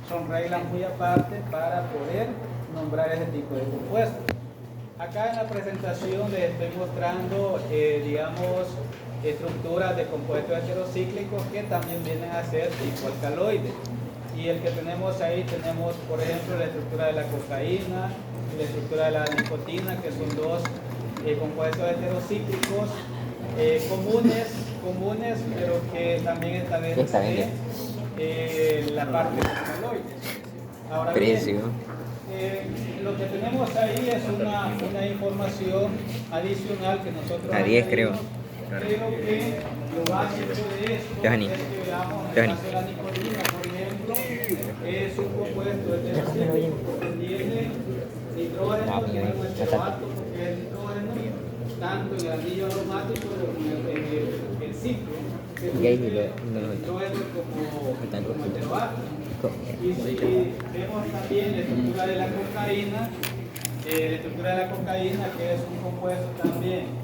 Son reglas muy aparte para poder nombrar ese tipo de compuestos. Acá en la presentación les estoy mostrando, digamos, estructuras de compuestos heterocíclicos que también vienen a ser tipo alcaloides. Y el que tenemos ahí, tenemos, por ejemplo, la estructura de la cocaína, la estructura de la nicotina, que son dos compuestos heterocíclicos comunes, pero que también está dentro de la parte de alcaloides. Ahora bien, lo que tenemos ahí es una información adicional que nosotros A 10 creo. creo que lo básico de esto es que veamos en el caso de la nicotina, por ejemplo, es un compuesto heterocíclico que tiene nitrógeno, tiene nuestro átomo que es nitrógeno, tanto en el anillo aromático como en el ciclo, que tiene nitrógeno como heteroátomo. Y si vemos también la estructura de la cocaína, que es un compuesto también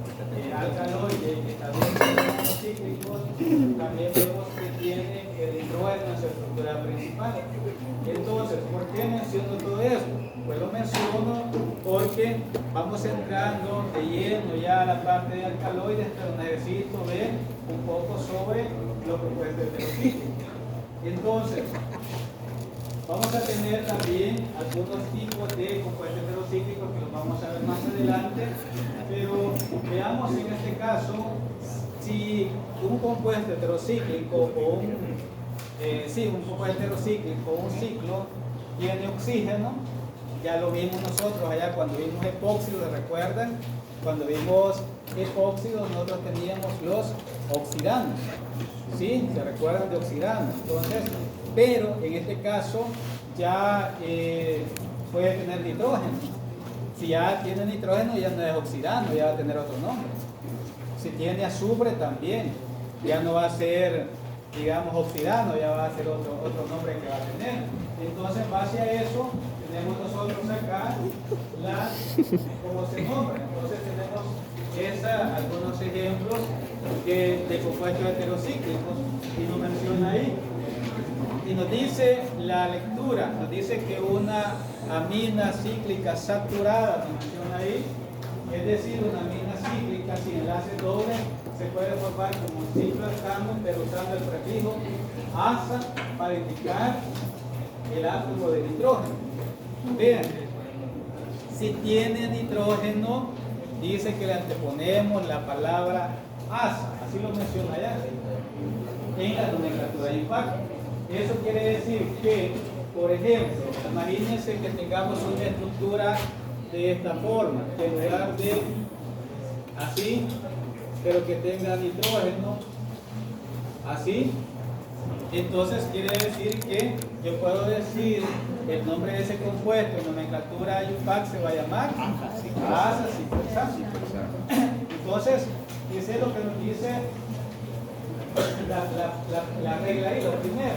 alcaloide, que está dentro de los cíclicos, también vemos que tiene el nitrógeno en su estructura principal. Entonces, ¿por qué menciono todo esto? Pues lo menciono porque vamos entrando de lleno ya a la parte de alcaloides, pero necesito ver un poco sobre los compuestos heterocíclicos. Entonces, vamos a tener también algunos tipos de compuestos heterocíclicos que los vamos a ver más adelante, pero veamos en este caso si un compuesto heterocíclico o un compuesto heterocíclico o un ciclo tiene oxígeno. Ya lo vimos nosotros allá cuando vimos epóxido, ¿recuerdan? Cuando vimos epóxido nosotros teníamos los oxidanos, ¿sí? ¿Se recuerdan de oxidanos? Entonces, pero en este caso ya puede tener nitrógeno. Si ya tiene nitrógeno ya no es oxidano, ya va a tener otro nombre. Si tiene azufre también, ya no va a ser, digamos, oxidano, ya va a ser otro nombre que va a tener. Entonces, en base a eso, tenemos nosotros acá cómo se nombra. Entonces tenemos algunos ejemplos de compuestos heterocíclicos y nos menciona ahí. Y nos dice la lectura, nos dice que una amina cíclica saturada, nos menciona ahí, es decir, una amina cíclica sin enlace doble se puede formar como un ciclo alcano, pero usando el prefijo asa para indicar el átomo de nitrógeno. Vean, si tiene nitrógeno, dice que le anteponemos la palabra asa, así lo menciona allá, en la nomenclatura de impacto. Eso quiere decir que, por ejemplo, imagínense que tengamos una estructura de esta forma, que en lugar de así, pero que tenga nitrógeno, así, entonces quiere decir que yo puedo decir el nombre de ese compuesto en nomenclatura IUPAC se va a llamar asa ciclohexano. Entonces, ese es lo que nos dice la regla ahí, lo primero.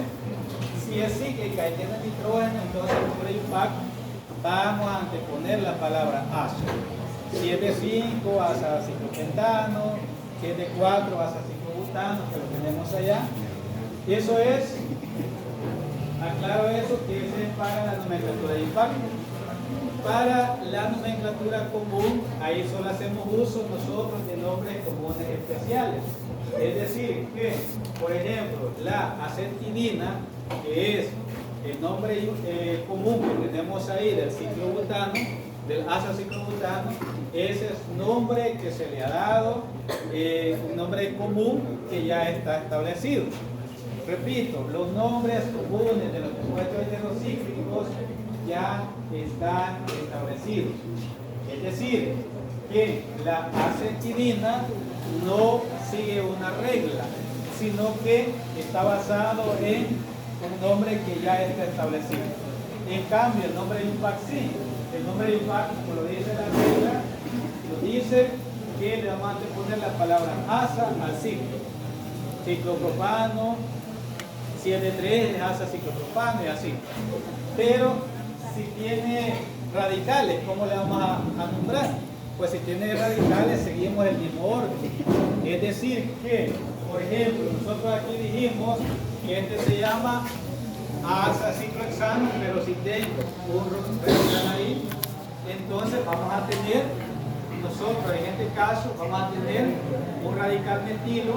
Si es cíclica y tiene nitrógeno, entonces por IUPAC vamos a anteponer la palabra asa. Si es de 5, asa ciclopentano. Si es de 4, asa ciclobutano, que lo tenemos allá. Y eso es, aclaro eso, que ese es para la nomenclatura de impacto. Para la nomenclatura común, ahí solo hacemos uso nosotros de nombres comunes especiales. Es decir, que, por ejemplo, la acetidina, que es el nombre común que tenemos ahí del ciclobutano, del azociclobutano, ese es nombre que se le ha dado, un nombre común que ya está establecido. Repito, los nombres comunes de los compuestos heterocíclicos ya están establecidos. Es decir, que la acetidina no sigue una regla, sino que está basado en un nombre que ya está establecido. En cambio, el nombre de IUPAC sí. El nombre de IUPAC, como lo dice la regla, nos dice que le vamos a poner la palabra asa al ciclo. Ciclopropano, si es de 3 es asa ciclopropano y así. Pero si tiene radicales, ¿cómo le vamos a nombrar? Pues si tiene radicales seguimos el mismo orden. Es decir que, por ejemplo, nosotros aquí dijimos que este se llama Asa-ciclohexano, pero si tengo un radical ahí, entonces vamos a tener, nosotros en este caso, vamos a tener un radical metilo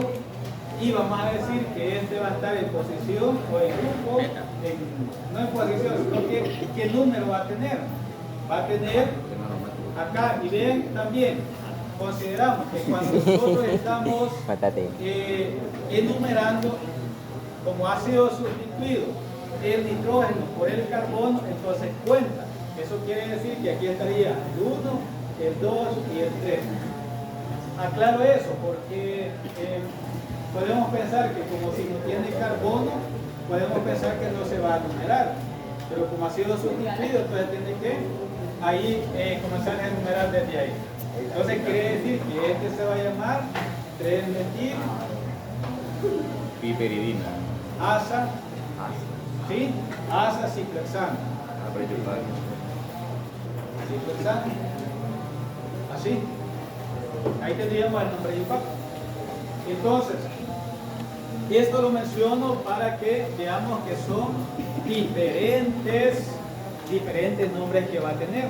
y vamos a decir que este va a estar en posición o en grupo, no en posición, sino que ¿qué número va a tener? Va a tener acá, y vean también, consideramos que cuando nosotros estamos enumerando como ácido sustituido el nitrógeno por el carbono, entonces cuenta. Eso quiere decir que aquí estaría el 1, el 2 y el 3. Aclaro eso porque podemos pensar que como si no tiene carbono, podemos pensar que no se va a numerar. Pero como ha sido sustituido, entonces tiene que ahí comenzar a enumerar desde ahí. Entonces quiere decir que este se va a llamar 3-metil piperidina. Asa, ¿sí? Asa-ciclohexano. Ciclohexano. Así. Ahí tendríamos el nombre de impacto. Entonces, esto lo menciono para que veamos que son diferentes nombres que va a tener.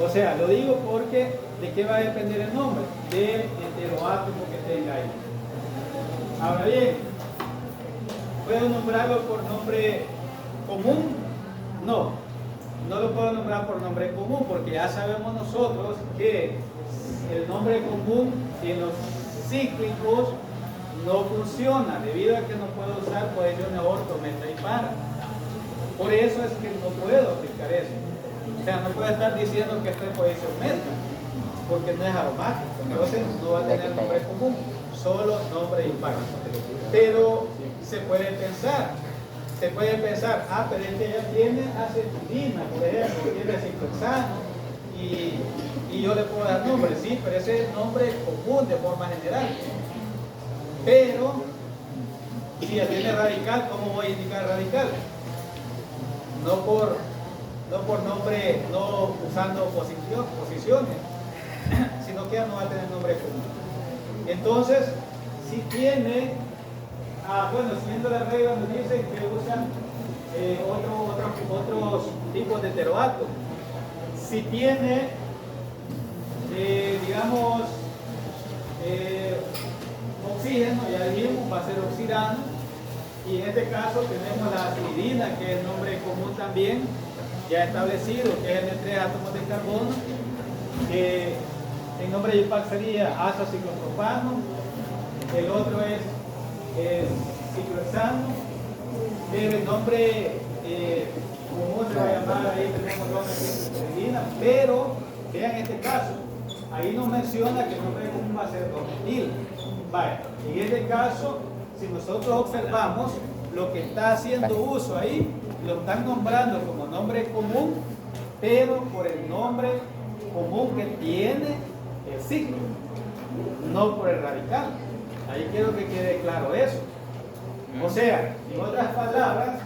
O sea, lo digo porque ¿de qué va a depender el nombre? Del heteroátomo que tenga ahí. Ahora bien, ¿puedo nombrarlo por nombre común? No, no lo puedo nombrar por nombre común porque ya sabemos nosotros que el nombre común en los cíclicos no funciona debido a que no puedo usar posiciones orto, meta y para. Por eso es que no puedo aplicar eso. O sea, no puedo estar diciendo que esto es posición meta porque no es aromático. Entonces no va a tener nombre común, solo nombre impar. Pero se puede pensar, pero este ya tiene acetilina, por ejemplo, tiene ciclohexano y yo le puedo dar nombre, sí, pero ese es nombre común de forma general. Pero si ya tiene radical, ¿cómo voy a indicar radical? No por nombre, no usando posiciones, sino que ya no va a tener nombre común. Entonces, si tiene, bueno, siguiendo la regla nos dicen que usan otros tipos de heteroátomos. Si tiene, digamos, oxígeno, ya dijimos, va a ser oxidano, y en este caso tenemos la acidina, que es el nombre común también, ya establecido, que es el de 3 átomos de carbono, que el nombre de IUPAC sería asa-ciclopropano, el otro es ciclohexano, pero el nombre común se va a llamar, ahí tenemos piperidina, pero vean este caso, ahí nos menciona que el nombre común va a ser 2-metil. Vale, en este caso, si nosotros observamos, lo que está haciendo uso ahí, lo están nombrando como nombre común, pero por el nombre común que tiene el ciclo, no por el radical. Ahí quiero que quede claro eso. O sea, en otras palabras,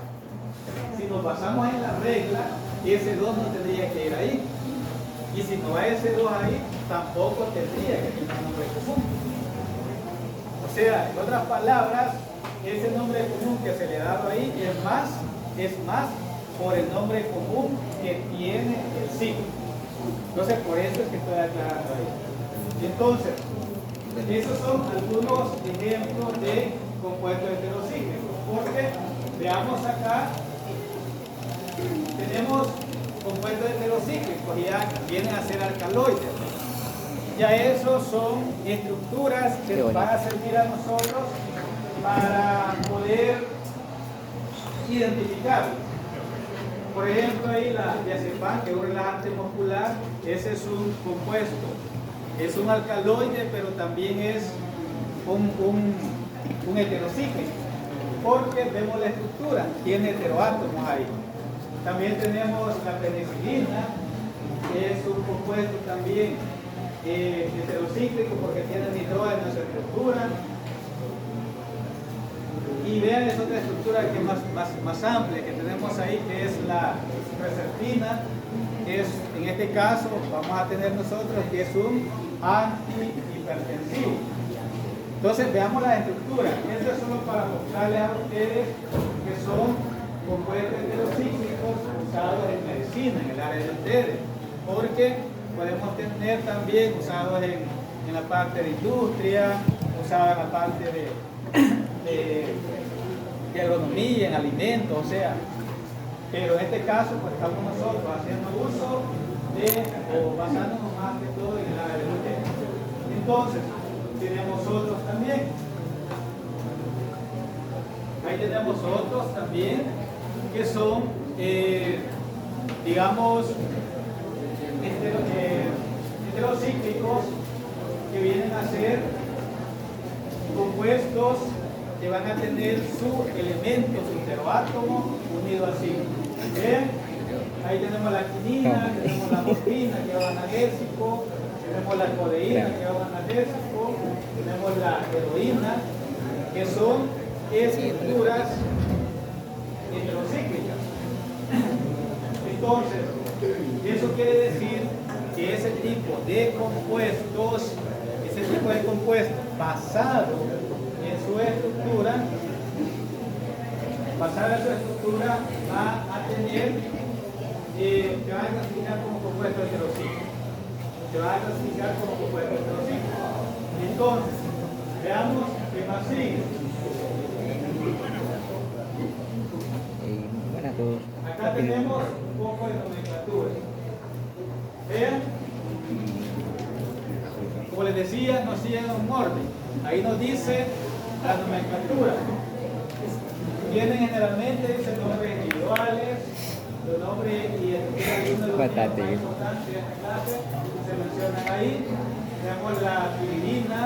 si nos basamos en la regla, ese 2 no tendría que ir ahí. Y si no va ese 2 ahí, tampoco tendría que tener un nombre común. O sea, en otras palabras, ese nombre común que se le ha dado ahí es más por el nombre común que tiene el ciclo. Entonces, por eso es que estoy aclarando ahí. Entonces, esos son algunos ejemplos de compuestos heterocíclicos. Porque, veamos acá, tenemos compuestos heterocíclicos y ya vienen a ser alcaloides. Ya esos son estructuras que nos van a servir a nosotros para poder identificarlos. Por ejemplo, ahí la diazepam, que es un relajante muscular, ese es un compuesto. Es un alcaloide, pero también es un heterocíclico, porque vemos la estructura, tiene heteroátomos ahí. También tenemos la penicilina, que es un compuesto también heterocíclico porque tiene nitrógeno en su estructura. Y vean esa otra estructura que es más amplia que tenemos ahí, que es la reserpina, que es, en este caso, vamos a tener nosotros que es un antihipertensivo. Entonces veamos la estructura. Esto es solo para mostrarles a ustedes que son compuestos heterocíclicos usados en medicina, en el área de ustedes, porque podemos tener también usados en la parte de industria, usados en la parte de agronomía, en alimentos, o sea, pero en este caso pues estamos nosotros haciendo uso o basándonos más que todo en el área de ustedes. Entonces, tenemos otros también. Ahí tenemos otros también que son, digamos, heterocíclicos, que vienen a ser compuestos que van a tener su elemento, su heteroátomo unido así. ¿Bien? Ahí tenemos la quinina, tenemos la morfina que va analgésico, tenemos la codeína que va analgésico, tenemos la heroína, que son estructuras heterocíclicas. Entonces, eso quiere decir que ese tipo de compuestos basado en su estructura, va a tener, que va a clasificar como compuesto heterocíclico. Entonces, veamos qué más sigue. Acá tenemos un poco de nomenclatura. Vean, como les decía, nos siguen un orden. Ahí nos dice la nomenclatura. Tienen generalmente dicen nombres individuales, los nombres y algunos de los más importantes de esta clase se mencionan ahí. Tenemos la piridina,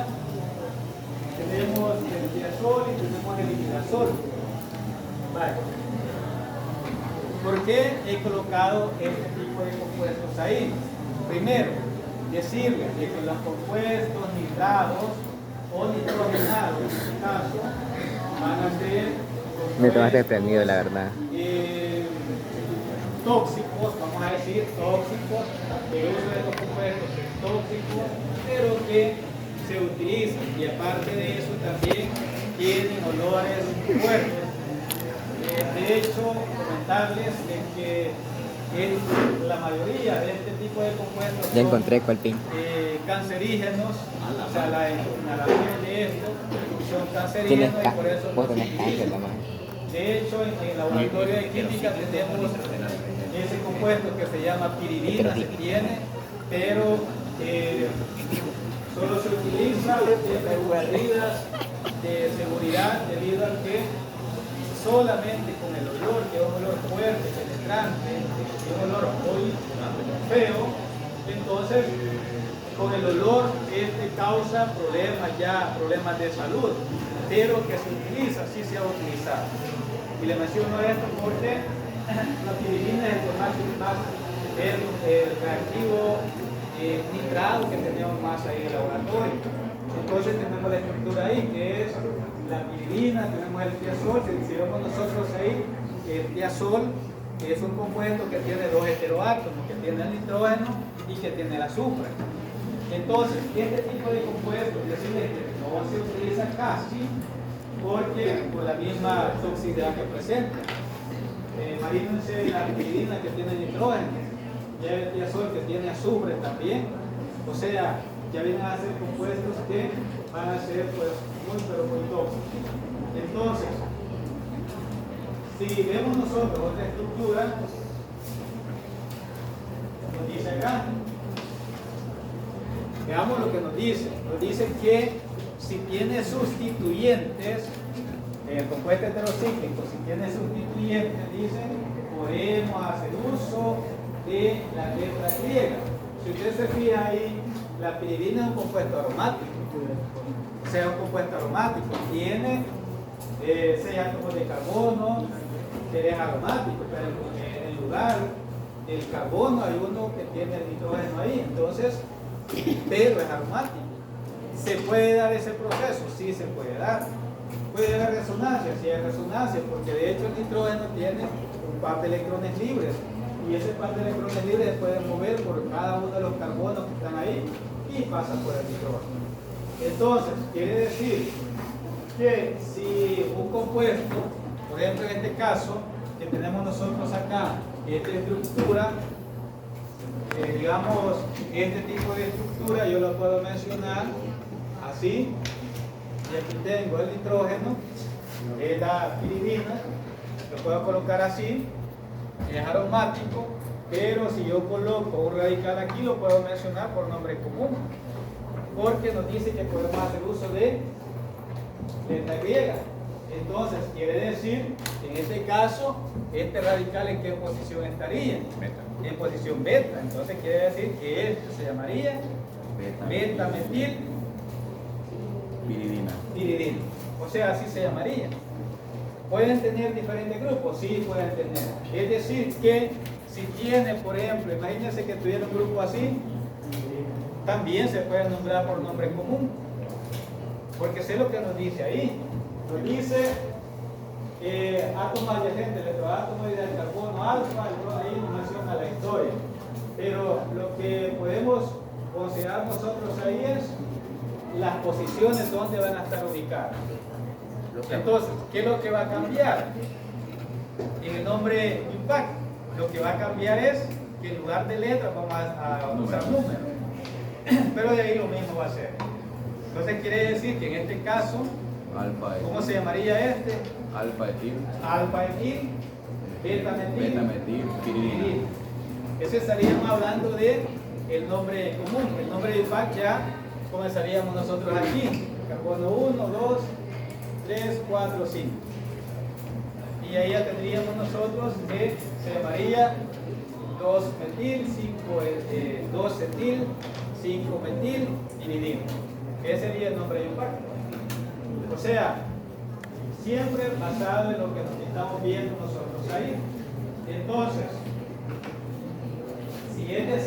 tenemos el diazol y tenemos el imidazol. Vale. ¿Por qué he colocado este tipo de compuestos ahí? Primero, decirles que los compuestos nitrados o nitrogenados, en este caso, van a ser me tomaste prendido, la verdad. Tóxicos, vamos a decir tóxicos, el uso de estos compuestos es tóxico, pero que se utilizan y aparte de eso también tienen olores fuertes. De hecho, comentarles que la mayoría de este tipo de compuestos ya encontré cuál pin. Cancerígenos, o sea, la inhalación de esto son cancerígenos y por eso no se utilizan. De hecho, en el laboratorio de química tenemos ese compuesto que se llama piridina, se tiene, pero solo se utiliza en medidas de seguridad debido a que solamente con el olor, que es un olor fuerte, penetrante, y un olor muy feo, entonces con el olor causa problemas de salud, pero que se utiliza, sí se ha utilizado. Y le menciono esto porque la piridina es el reactivo nitrado que tenemos más ahí en el laboratorio. Entonces tenemos la estructura ahí, que es la piridina, tenemos el tiazol, si vemos nosotros ahí, el tiazol es un compuesto que tiene dos heteroátomos, que tiene el nitrógeno y que tiene el azufre. Entonces, este tipo de compuestos, decirles que no se utiliza casi por la misma toxicidad que presenta. Imagínense la piridina que tiene nitrógeno, ya el tiazol que tiene azufre también, o sea, ya vienen a ser compuestos que van a ser pues muy pero muy tóxicos. Entonces, si vemos nosotros otra estructura, nos dice acá, veamos lo que nos dice que si tiene sustituyentes, el compuesto heterocíclico, si tiene sustituyentes, dice, podemos hacer uso de la letra griega. Si usted se fija ahí, la piridina es un compuesto aromático, o sea, un compuesto aromático, tiene 6 átomos de carbono, que es aromático, pero en lugar del carbono hay uno que tiene el nitrógeno ahí, entonces, pero es aromático. ¿Se puede dar ese proceso? Sí, se puede dar. Puede haber resonancia, sí hay resonancia, porque de hecho el nitrógeno tiene un par de electrones libres, y ese par de electrones libres se pueden mover por cada uno de los carbonos que están ahí y pasan por el nitrógeno. Entonces, quiere decir que si un compuesto, por ejemplo en este caso, que tenemos nosotros acá, esta estructura, digamos, este tipo de estructura yo lo puedo mencionar así, y aquí tengo el nitrógeno, es la piridina, lo puedo colocar así, es aromático, pero si yo coloco un radical aquí lo puedo mencionar por nombre común, porque nos dice que podemos hacer uso de letra griega. Entonces quiere decir que en este caso este radical en qué posición estaría, en posición beta. Entonces quiere decir que esto se llamaría beta metil piridina. O sea, así se llamaría. ¿Pueden tener diferentes grupos? Sí, pueden tener. Es decir, que si tiene, por ejemplo, imagínense que tuviera un grupo así, también se puede nombrar por nombre común. Porque sé lo que nos dice ahí. Nos dice átomos adyacentes, electroátomos del carbono alfa, ahí nos menciona la historia. Pero lo que podemos considerar nosotros ahí es las posiciones donde van a estar ubicadas. Entonces, ¿qué es lo que va a cambiar? En el nombre impact, lo que va a cambiar es que en lugar de letras vamos a usar números. Pero de ahí lo mismo va a ser. Entonces quiere decir que en este caso, ¿cómo se llamaría este? Alfa etil, beta metil, piridina. Ese estaríamos hablando de el nombre común. El nombre de impact ya comenzaríamos nosotros aquí. Carbono 1, 2, 3, 4, 5. Y ahí ya tendríamos nosotros que se llamaría 2 metil, 2 etil, 5 metil piridina. Ese sería el nombre de impacto. O sea, siempre basado en lo que nos estamos viendo nosotros ahí. Entonces, si es decir,